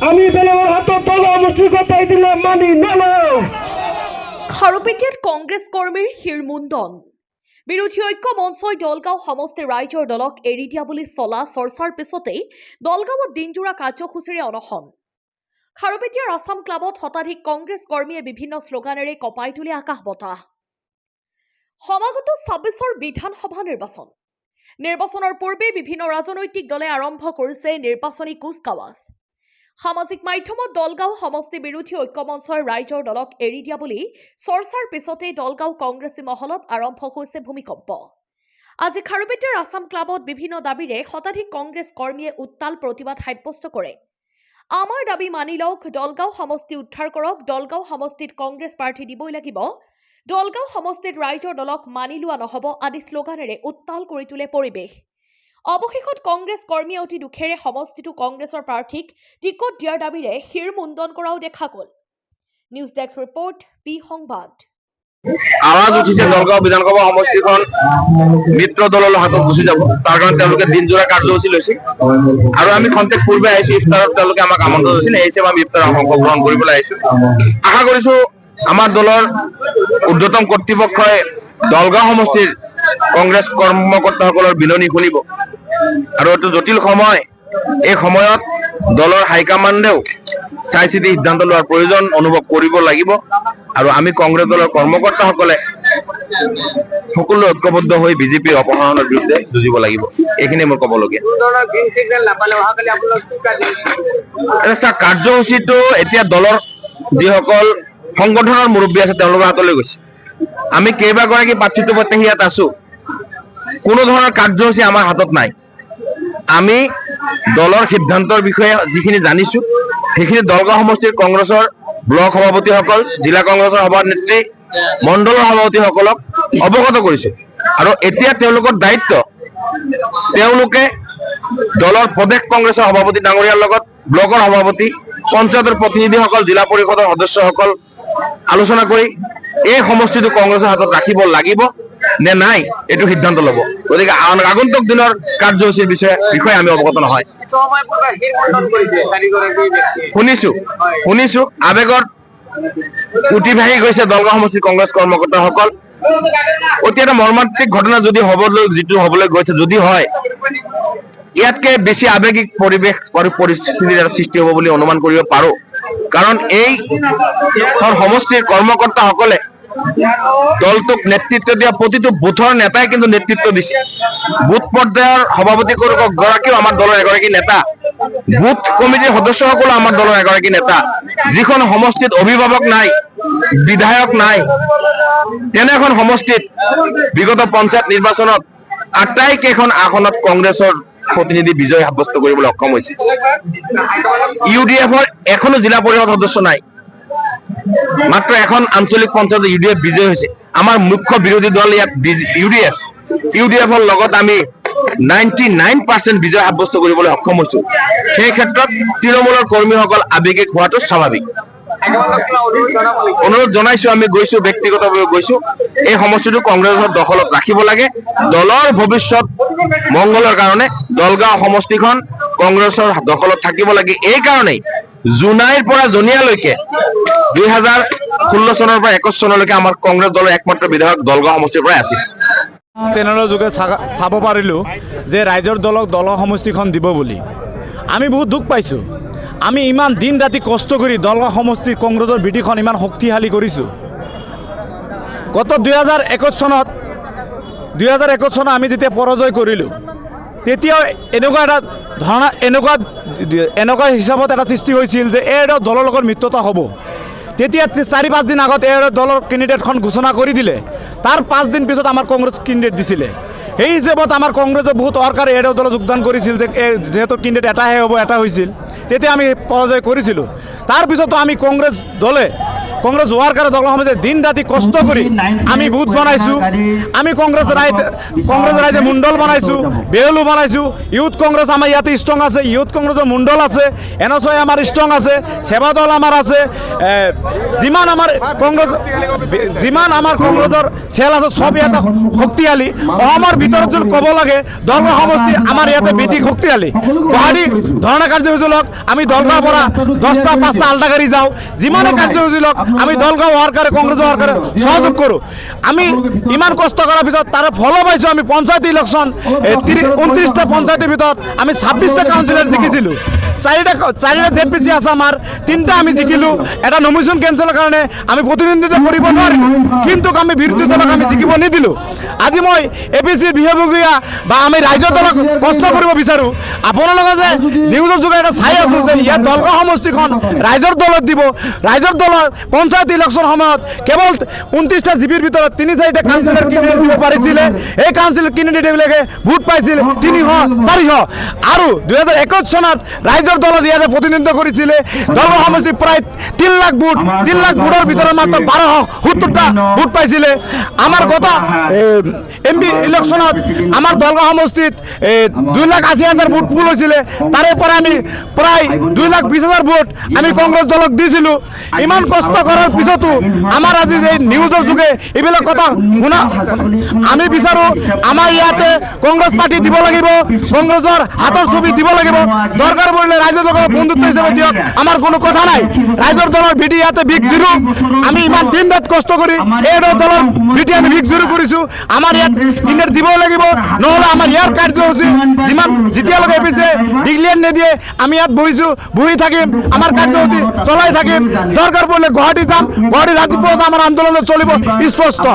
আমি বেলাৰ হাতত দলা মুসিকতাই দিলে মানি নেলো। খাৰুপেটীয়াত কংগ্ৰেছ কৰ্মীৰ শিৰমুণ্ডন। বিৰোধী ঐক্য মঞ্চই দলগাঁও সমষ্টি ৰাইজৰ দলক এৰি দিয়া বুলি চলা চৰ্চাৰ পিছতেই দলগাঁৱত দিনজোৰা কাৰ্যসূচীৰে অনশন। খাৰুপেটীয়াৰ আছাম ক্লাবত শতাধিক কংগ্ৰেছ কৰ্মীয়ে বিভিন্ন শ্লোগানেৰে কঁপাই তুলে আকাশ বতাহ। সমাগত ২৬ৰ বিধানসভা নিৰ্বাচনৰ পূৰ্বে বিভিন্ন ৰাজনৈতিক দলে আৰম্ভ কৰিছে নিৰ্বাচনী কুচকাৱাজ। সামাজিক মাধ্যমত দলগাঁও সমষ্টি বিৰোধী ঐক্য মঞ্চই ৰাইজৰ দলক এৰি দিয়া বুলি চৰ্চাৰ পিছতেই দলগাঁও কংগ্ৰেছী মহলত আৰম্ভ হৈছে ভূমিকম্প। আজি খাৰুপেটীয়াৰ আছাম ক্লাবত বিভিন্ন দাবীৰে শতাধিক কংগ্ৰেছ কৰ্মীয়ে উত্তাল প্ৰতিবাদ সাব্যস্ত কৰে। আমাৰ দাবী মানি লওক, দলগাঁও সমষ্টি উদ্ধাৰ কৰক, দলগাঁও সমষ্টিত কংগ্ৰেছ প্ৰাৰ্থী দিবই লাগিব, দলগাঁও সমষ্টিত ৰাইজৰ দলক মানি লোৱা নহ'ব আদি শ্লোগানেৰে উত্তাল কৰি তোলে পৰিৱেশ। অৱশেষত কংগ্ৰেছ কৰ্মীয়ে অতি দুখেৰে সমষ্টিটো কংগ্ৰেছৰ প্ৰাৰ্থীক টিকট দিয়াৰ দাবীৰে শিৰমুণ্ডন কৰাও দেখা গ'ল। নিউজ ডেস্ক ৰিপৰ্ট, বি সংবাদ। আৱাজ উঠিছে দলগাঁও বিধানসভা সমষ্টিখন মিত্ৰ দলৰ হাতত গুচি যাব, তাৰ কাৰণে তেওঁলোকে দিনজোৰা কাৰ্যসূচী লৈছে আৰু আমি খন্তেক পূৰ্বে আহিছো। ইফতাৰত তেওঁলোকে আমাক আমন্ত্ৰণ দিছিল, এই হিচাপে আমি ইফতাৰত অংশগ্ৰহণ কৰিবলৈ আহিছো। আশা কৰিছো আমাৰ দলৰ ঊৰ্ধ্বতম কৰ্তৃপক্ষই দলগাঁও সমষ্টিৰ কংগ্ৰেছ কৰ্মকৰ্তাসকলৰ বিননি শুনিব আৰু এইটো জটিল সময়, এই সময়ত দলৰ হাইকমাণ্ডেও চাই চিতি সিদ্ধান্ত লোৱাৰ প্ৰয়োজন অনুভৱ কৰিব লাগিব আৰু আমি কংগ্ৰেছ দলৰ কৰ্মকৰ্তাসকলে সকলো ঐক্যবদ্ধ হৈ বিজেপিৰ অপহৰণৰ বিৰুদ্ধে যুঁজিব লাগিব। এইখিনি মোৰ ক'বলগীয়া। কাৰ্যসূচীটো এতিয়া দলৰ যিসকল সংগঠনৰ মুৰব্বী আছে তেওঁলোকৰ হাতলৈ গৈছে। আমি কেইবাগৰাকী প্ৰাৰ্থীত্ব প্ৰত্যাশী ইয়াত আছো, কোনো ধৰণৰ কাৰ্যসূচী আমাৰ হাতত নাই। আমি দলৰ সিদ্ধান্তৰ বিষয়ে যিখিনি জানিছো সেইখিনি দলগাঁও সমষ্টিৰ কংগ্ৰেছৰ ব্লক সভাপতিসকল, জিলা কংগ্ৰেছৰ সভানেত্ৰী, মণ্ডলৰ সভাপতিসকলক অৱগত কৰিছো আৰু এতিয়া তেওঁলোকৰ দায়িত্ব, তেওঁলোকে দলৰ প্ৰদেশ কংগ্ৰেছৰ সভাপতি ডাঙৰীয়াৰ লগত ব্লকৰ সভাপতি, পঞ্চায়তৰ প্ৰতিনিধিসকল, জিলা পৰিষদৰ সদস্যসকল আলোচনা কৰি এই সমষ্টিটো কংগ্ৰেছৰ হাতত ৰাখিব লাগিব নে নাই এইটো সিদ্ধান্ত ল'ব। গতিকে আগন্তুক দিনৰ কাৰ্যসূচীৰ বিষয়ে আমি অৱগত নহয়। শুনিছো আবেগত উঠি ভাহি গৈছে দলগাঁও সমষ্টিৰ কংগ্ৰেছ কৰ্মকৰ্তাসকল। অতি এটা মৰ্মান্তিক ঘটনা যদি হবলৈ গৈছে, যদি হয় ইয়াতকে বেছি আৱেগিক পৰিস্থিতিৰ সৃষ্টি হ'ব বুলি অনুমান কৰিব পাৰো। কাৰণ এই সমষ্টিৰ কৰ্মকৰ্তাসকলে দলটোক নেতৃত্ব দিয়া প্ৰতিটো বুথৰ নেতাই কিন্তু নেতৃত্ব দিছে। বুথ পৰ্যায়ৰ সভাপতি গৰাকীও আমাৰ দলৰ এগৰাকী নেতা, বুথ কমিটিৰ সদস্যসকলো আমাৰ দলৰ এগৰাকী নেতা। যিখন সমষ্টিত অভিভাৱক নাই, বিধায়ক নাই, তেনে এখন সমষ্টিত বিগত পঞ্চায়ত নিৰ্বাচনত আটাইকেইখন আসনত কংগ্ৰেছৰ প্ৰতিনিধি বিজয় সাব্যস্ত কৰিবলৈ সক্ষম হৈছে। UDFৰ এখনো জিলা পৰিষদ সদস্য নাই, মাত্ৰ এখন আঞ্চলিক পঞ্চায়ত UDF বিজয় হৈছে। আমাৰ মুখ্য বিৰোধী দল ইয়াত UDFৰ লগত আমি 99% বিজয় সাব্যস্ত কৰিবলৈ সক্ষম হৈছো। সেই ক্ষেত্ৰত তৃণমূলৰ কৰ্মীসকল আৱেগিক হোৱাটো স্বাভাৱিক। অনুৰোধ জনাইছো, আমি গৈছো, ব্যক্তিগতভাৱে গৈছো, এই সমষ্টিটো কংগ্ৰেছৰ দখলত ৰাখিব লাগে। দলৰ ভৱিষ্যত মংগলৰ কাৰণে দলগাঁও সমষ্টিখন কংগ্ৰেছৰ দখলত থাকিব লাগে। এই কাৰণেই জুনাইৰ পৰা জনিয়ালৈকে 2016 চনৰ পৰা 21 চনলৈকে আমাৰ কংগ্ৰেছ দলৰ একমাত্ৰ বিধায়ক দলগাঁও সমষ্টিৰ পৰাই আছিল। চেনেলৰ যোগে চাব পাৰিলোঁ যে ৰাইজৰ দলক দলগাঁও সমষ্টিখন দিব বুলি। আমি বহুত দুখ পাইছোঁ। আমি ইমান দিন ৰাতি কষ্ট কৰি দলগাঁও সমষ্টিৰ কংগ্ৰেছৰ ভেটিখন ইমান শক্তিশালী কৰিছোঁ। গত 2021 চনত আমি যেতিয়া পৰাজয় কৰিলোঁ, তেতিয়াও এনেকুৱা হিচাপত এটা সৃষ্টি হৈছিল যে এই দলৰ লগত মিত্ৰতা হ'ব। তেতিয়া 4-5 দিন আগত এই দলৰ কেণ্ডিডেটখন ঘোষণা কৰি দিলে, তাৰ 5 দিন পিছত আমাৰ কংগ্ৰেছ কেণ্ডিডেট দিছিলে। সেই হিচাপত আমাৰ কংগ্ৰেছে বহুত অহৰ্কাৰে এই দলত যোগদান কৰিছিল যে যিহেতু কেণ্ডিডেট এটাহে হ'ব, এটা হৈছিল, তেতিয়া আমি পৰাজয় কৰিছিলোঁ। তাৰপিছতো আমি কংগ্ৰেছ দলে কংগ্ৰেস ওয়াৰ্কাৰ দল সমিতি দিন ৰাতি কষ্ট কৰি আমি বুথ বনাইছোঁ, আমি কংগ্ৰেছ ৰাইজে মণ্ডল বনাইছোঁ, বেউলো বনাইছোঁ। ইউথ কংগ্ৰেছ আমাৰ ইয়াতে ষ্ট্ৰং আছে, ইউথ কংগ্ৰেছৰ মণ্ডল আছে, এনএছআই আমাৰ ষ্ট্ৰং আছে, সেৱা দল আমাৰ আছে, যিমান আমাৰ কংগ্ৰেছৰ চেল আছে চব ইয়াতে শক্তিশালী। অসমৰ ভিতৰত যদি ক'ব লাগে দলগাঁও সমষ্টি আমাৰ ইয়াতে বেছি শক্তিশালী। গুৱাহাটী ধৰণে কাৰ্যসূচী লওক, আমি দলগাঁৱৰ পৰা 10টা 5টা আল্টা গাড়ী যাওঁ, যিমানে কাৰ্যসূচী লওক আমি দলগাঁও ওয়াৰ্কাৰে কংগ্ৰেস ওয়াৰ্কাৰে সহযোগ কৰোঁ। আমি ইমান কষ্ট কৰাৰ পিছত তাৰে ফল পাইছোঁ। আমি পঞ্চায়ত ইলেকশ্যন 29টা পঞ্চায়তৰ ভিতৰত আমি 26টা কাউন্সিলৰ জিকিছিলোঁ। চাৰিটা জেডপিচি আছে আমাৰ, 3টা আমি জিকিলোঁ। এটা নমিনেশ্যন কেঞ্চেলৰ কাৰণে আমি প্ৰতিনিধিত্ব কৰিব নোৱাৰিলোঁ, কিন্তু আমি বিৰোধী দলক আমি জিকিব নিদিলোঁ। আজি মই এপিচিৰ বিষয়ববীয়া বা আমি ৰাইজৰ দলক প্ৰশ্ন কৰিব বিচাৰোঁ, আপোনালোকে যে নিউজৰ যোগে এটা চাই আছোঁ যে ইয়াত দলগাঁও সমষ্টিখন ৰাইজৰ দলত দিব। ৰাইজৰ দলত পঞ্চায়ত ইলেকশ্যন সময়ত কেৱল 29টা জিপিৰ ভিতৰত 3-4টা কাউন্সিলৰ কেণ্ডিডেট দিব পাৰিছিলে। এই কাউন্সিলৰ কেণ্ডিডেটবিলাকে ভোট পাইছিল 300-400। আৰু 2021 চনত ৰাইজৰ দলত ইয়াতে প্ৰতিনিধিত্ব কৰিছিলে। দলগাঁও সমষ্টি প্ৰায় 3 লাখ ভোট, 3 লাখ ভোটৰ ভিতৰত মাত্ৰ 1270টা ভোট পাইছিলে। আমাৰ গত এমপি ইলেকশ্যনত আমাৰ দলগাঁও সমষ্টিত 2,80,000 ভোট পুল হৈছিলে। তাৰে পৰা আমি প্ৰায় 2,20,000 ভোট আমি কংগ্ৰেছ দলক দিছিলোঁ। ইমান কষ্ট কৰাৰ পিছতো আমাৰ আজি যে নিউজৰ যোগে এইবিলাক কথা শুনা, আমি বিচাৰোঁ আমাৰ ইয়াতে কংগ্ৰেছ পাৰ্টি দিব লাগিব, কংগ্ৰেছৰ হাতৰ ছবি দিব লাগিব। দৰকাৰ পৰিলে ৰাইজৰ লগত বন্ধুত্ব হিচাপে দিয়ক, আমাৰ কোনো কথা নাই। ৰাইজৰ দলৰ ভিটি ইয়াতে বিগ জিৰো। আমি ইমান দিন ৰাত কষ্ট কৰি এই দলৰ ভিটি আমি বিগ জিৰো কৰিছোঁ। আমাৰ ইয়াত ইণ্ডিয়াত দিব লাগিব, নহ'লে আমাৰ ইয়াৰ কাৰ্যসূচী যেতিয়ালৈকে এপিছে ডিক্লিয়াৰ নিদিয়ে আমি ইয়াত বহি থাকিম, আমাৰ কাৰ্যসূচী চলাই থাকিম। দৰকাৰ পৰিলে গুৱাহাটী যাম, গুৱাহাটী ৰাজপথত আমাৰ আন্দোলন চলিব স্পষ্ট।